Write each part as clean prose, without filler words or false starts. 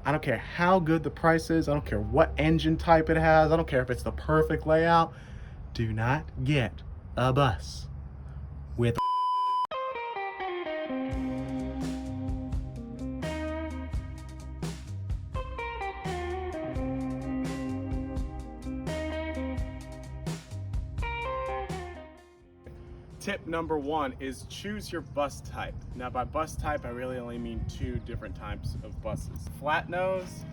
I don't care how good the price is. I don't care what engine type it has. I don't care if it's the perfect layout. Do not get a bus with Tip number one is choose your bus type. Now by bus type, I really only mean two different types of buses: flat nose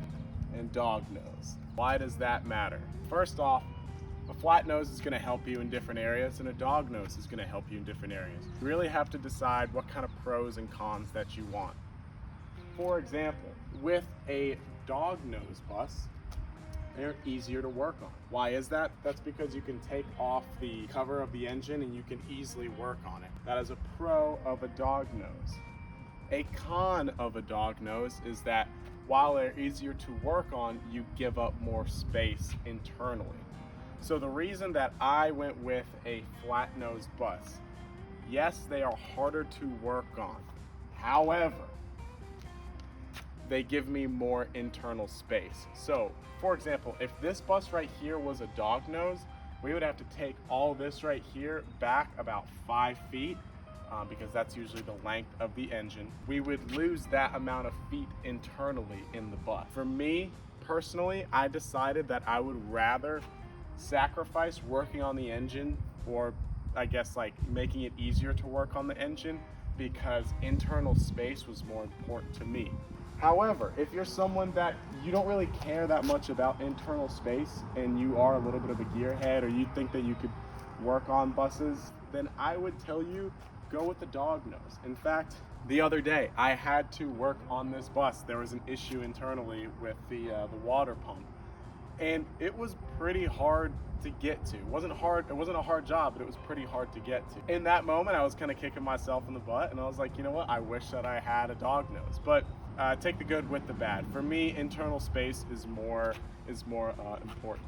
and dog nose. Why does that matter? First off, a flat nose is going to help you in different areas and a dog nose is going to help you in different areas. You really have to decide what kind of pros and cons that you want. For example, with a dog nose bus, they're easier to work on. Why is that? That's because you can take off the cover of the engine and you can easily work on it. That is a pro of a dog nose. A con of a dog nose is that while they're easier to work on, you give up more space internally. So the reason that I went with a flat nose bus, yes, they are harder to work on. However, they give me more internal space. So, for example, if this bus right here was a dog nose, we would have to take all this right here back about 5 feet because that's usually the length of the engine. We would lose that amount of feet internally in the bus. For me, personally, I decided that I would rather sacrifice working on the engine, or I guess like making it easier to work on the engine, because internal space was more important to me. However, if you're someone that you don't really care that much about internal space and you are a little bit of a gearhead, or you think that you could work on buses, then I would tell you go with the dog nose. In fact, the other day I had to work on this bus. There was an issue internally with the water pump, and it was pretty hard to get to. It wasn't a hard job, but it was pretty hard to get to. In that moment, I was kind of kicking myself in the butt, and I was like, you know what? I wish that I had a dog nose. But take the good with the bad. For me, internal space is more important.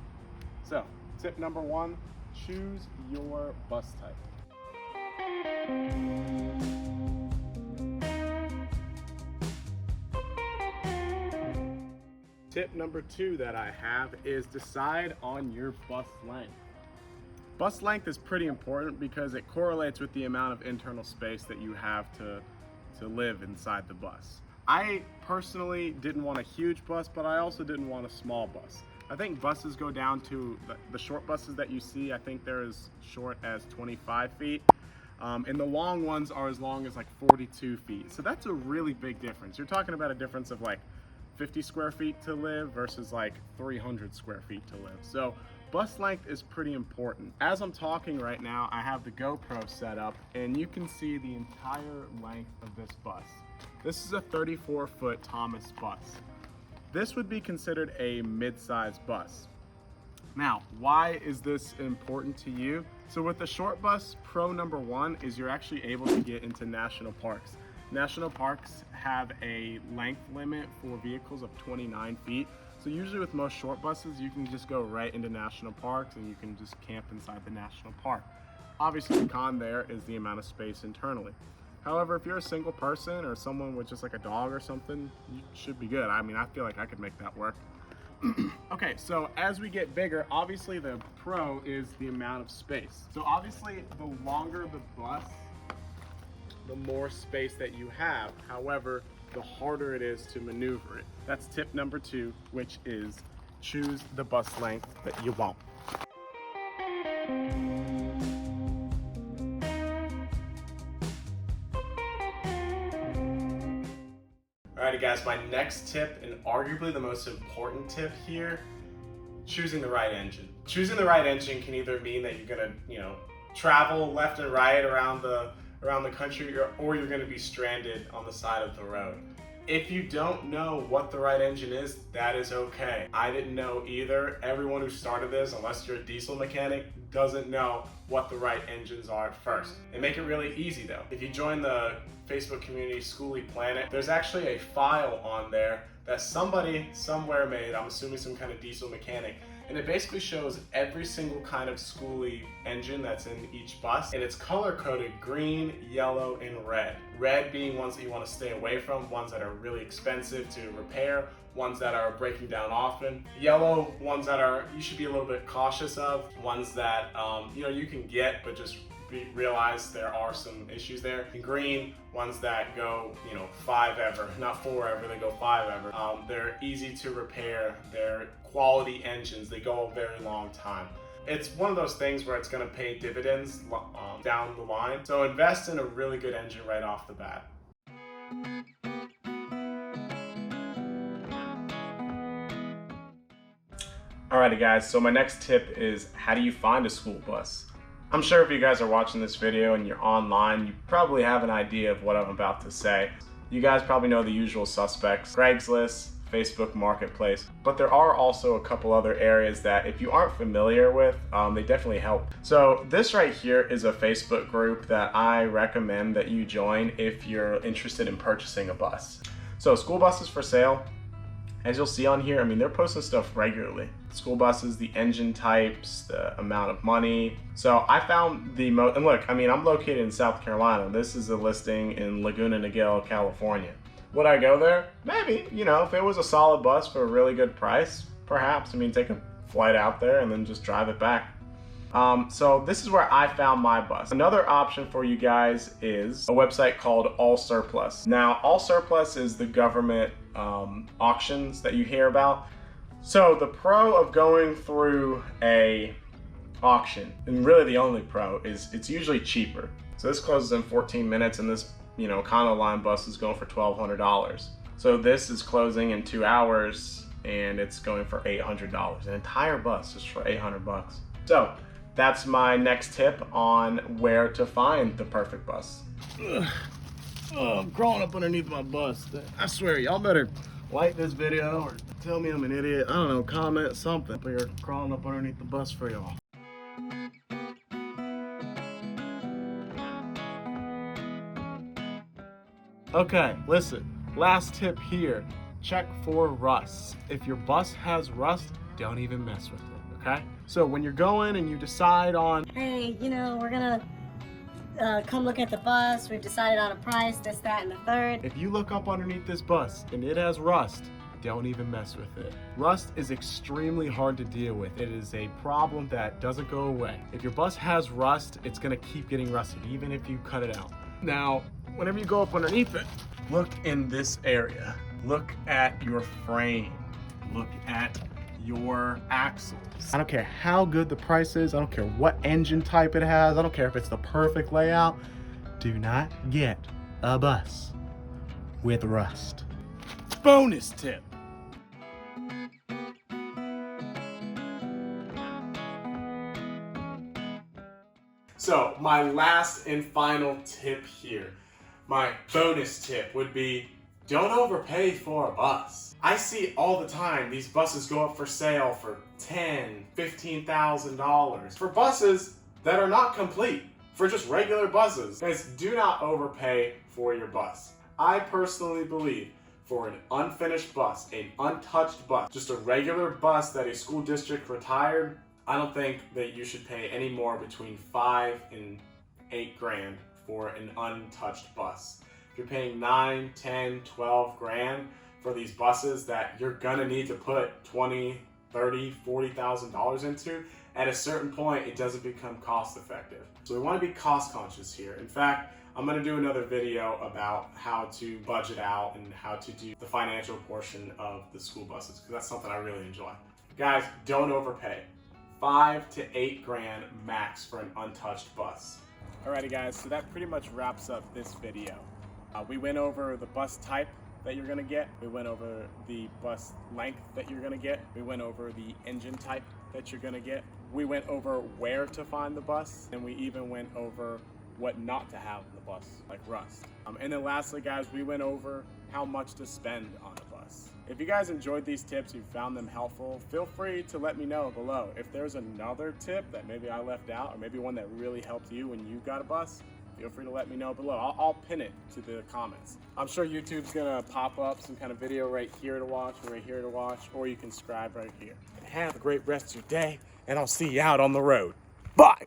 So, tip number one: choose your bus type. Tip number two that I have is decide on your bus length. Bus length is pretty important because it correlates with the amount of internal space that you have to live inside the bus. I personally didn't want a huge bus, but I also didn't want a small bus. I think buses go down to the short buses that you see. I think they're as short as 25 feet. And the long ones are as long as like 42 feet. So that's a really big difference. You're talking about a difference of like 50 square feet to live versus like 300 square feet to live. So bus length is pretty important. As I'm talking right now, I have the GoPro set up and you can see the entire length of this bus. This is a 34-foot Thomas bus. This would be considered a mid-size bus. Now, why is this important to you? So with the short bus, pro number one is you're actually able to get into national parks. National parks have a length limit for vehicles of 29 feet. So usually with most short buses, you can just go right into national parks and you can just camp inside the national park. Obviously the con there is the amount of space internally. However, if you're a single person or someone with just like a dog or something, you should be good. I mean, I feel like I could make that work. Okay, so as we get bigger, obviously the pro is the amount of space. So obviously the longer the bus, the more space that you have. However, the harder it is to maneuver it. That's tip number two, which is choose the bus length that you want. Alrighty guys, my next tip, and arguably the most important tip here, choosing the right engine. Choosing the right engine can either mean that you're gonna, travel left and right around the country, or you're gonna be stranded on the side of the road. If you don't know what the right engine is, that is okay. I didn't know either. Everyone who started this, unless you're a diesel mechanic, doesn't know what the right engines are at first. They make it really easy though. If you join the Facebook community Skoolie Planet, there's actually a file on there that somebody somewhere made, I'm assuming some kind of diesel mechanic, and it basically shows every single kind of Skoolie engine that's in each bus, and it's color-coded green, yellow, and red. Red being ones that you want to stay away from, ones that are really expensive to repair, ones that are breaking down often. Yellow, ones that are you should be a little bit cautious of. Ones that you can get, but just realize there are some issues there. And green, ones that go 5 ever, not 4 ever, they go 5 ever. They're easy to repair. They're quality engines. They go a very long time. It's one of those things where it's going to pay dividends down the line. So invest in a really good engine right off the bat. Alrighty guys, so my next tip is how do you find a school bus? I'm sure if you guys are watching this video and you're online, you probably have an idea of what I'm about to say. You guys probably know the usual suspects, Craigslist, Facebook Marketplace, but there are also a couple other areas that if you aren't familiar with, they definitely help. So this right here is a Facebook group that I recommend that you join if you're interested in purchasing a bus. So school buses for sale. As you'll see on here, I mean, they're posting stuff regularly. School buses, the engine types, the amount of money. So I found the most, and look, I mean, I'm located in South Carolina. This is a listing in Laguna Niguel, California. Would I go there? Maybe, if it was a solid bus for a really good price, perhaps. I mean, take a flight out there and then just drive it back. So this is where I found my bus. Another option for you guys is a website called All Surplus. Now, All Surplus is the government auctions that you hear about. So the pro of going through a auction, and really the only pro, is it's usually cheaper. So this closes in 14 minutes and this Econo Line bus is going for $1,200. So this is closing in 2 hours and it's going for $800. An entire bus is for $800. So that's my next tip on where to find the perfect bus. Oh, I'm crawling up underneath my bus. I swear, y'all better like this video or tell me I'm an idiot. I don't know, comment something. But you're crawling up underneath the bus for y'all. Okay, listen, last tip here. Check for rust. If your bus has rust, don't even mess with it, okay? So when you're going and you decide on, hey, we're gonna come look at the bus, we've decided on a price, this, that, and the third. if you look up underneath this bus and it has rust, don't even mess with it. Rust is extremely hard to deal with. It is a problem that doesn't go away. If your bus has rust, it's gonna keep getting rusted, even if you cut it out. Now, whenever you go up underneath it, look in this area. Look at your frame. Look at your axles. I don't care how good the price is. I don't care what engine type it has. I don't care if it's the perfect layout. Do not get a bus with rust. Bonus tip. So my last and final tip here, my bonus tip would be don't overpay for a bus. I see all the time these buses go up for sale for $10,000, $15,000 for buses that are not complete, for just regular buses. Guys, do not overpay for your bus. I personally believe for an unfinished bus, an untouched bus, just a regular bus that a school district retired, I don't think that you should pay any more between $5,000 and $8,000 for an untouched bus. If you're paying $9, $10, $12,000 for these buses that you're gonna need to put $20,000, $30,000, $40,000 into, at a certain point, it doesn't become cost effective. So we wanna be cost conscious here. In fact, I'm gonna do another video about how to budget out and how to do the financial portion of the school buses, because that's something I really enjoy. Guys, don't overpay. $5,000 to $8,000 max for an untouched bus. Alrighty guys, so that pretty much wraps up this video. We went over the bus type that you're gonna get. We went over the bus length that you're gonna get. We went over the engine type that you're gonna get. We went over where to find the bus, and we even went over what not to have in the bus, like rust. And then lastly guys, we went over how much to spend on a bus. If you guys enjoyed these tips, you found them helpful, feel free to let me know below. If there's another tip that maybe I left out, or maybe one that really helped you when you got a bus, feel free to let me know below. I'll pin it to the comments. I'm sure YouTube's gonna pop up some kind of video right here to watch, or right here to watch, or you can subscribe right here. And have a great rest of your day, and I'll see you out on the road. Bye!